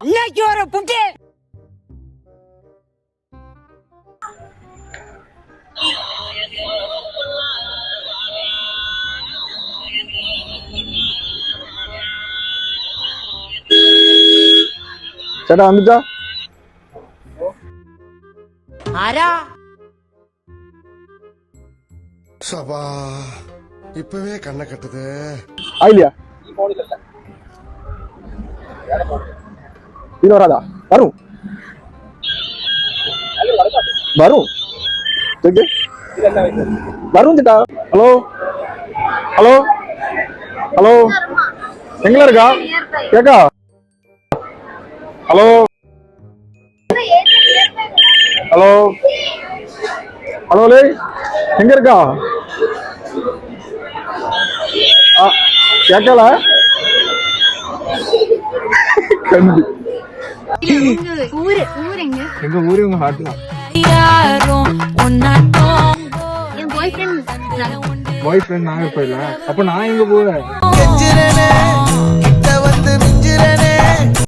இன்னைக்கு ஒரு புட்டி ചേട്ടാ വന്നിട്ടാ ആരാ சபா இப்பவே கண்ணை கட்டுது. ஆயில்லையா இது வராதா வரும் வரும் ஓகே வரும் சேட்டா ஹலோ ஹலோ ஹலோ எங்களா இருக்கா கேக்கா ஹலோ ஹலோ ஹலோ லே எங்க இருக்கா கேட்கல கண்டு எங்க ஊரு உங்க ஹார்ட் தான் பாய் ஃப்ரெண்ட் நாங்க போயிடல அப்ப நான் எங்க போவேன் வந்து மிஞ்சிரனே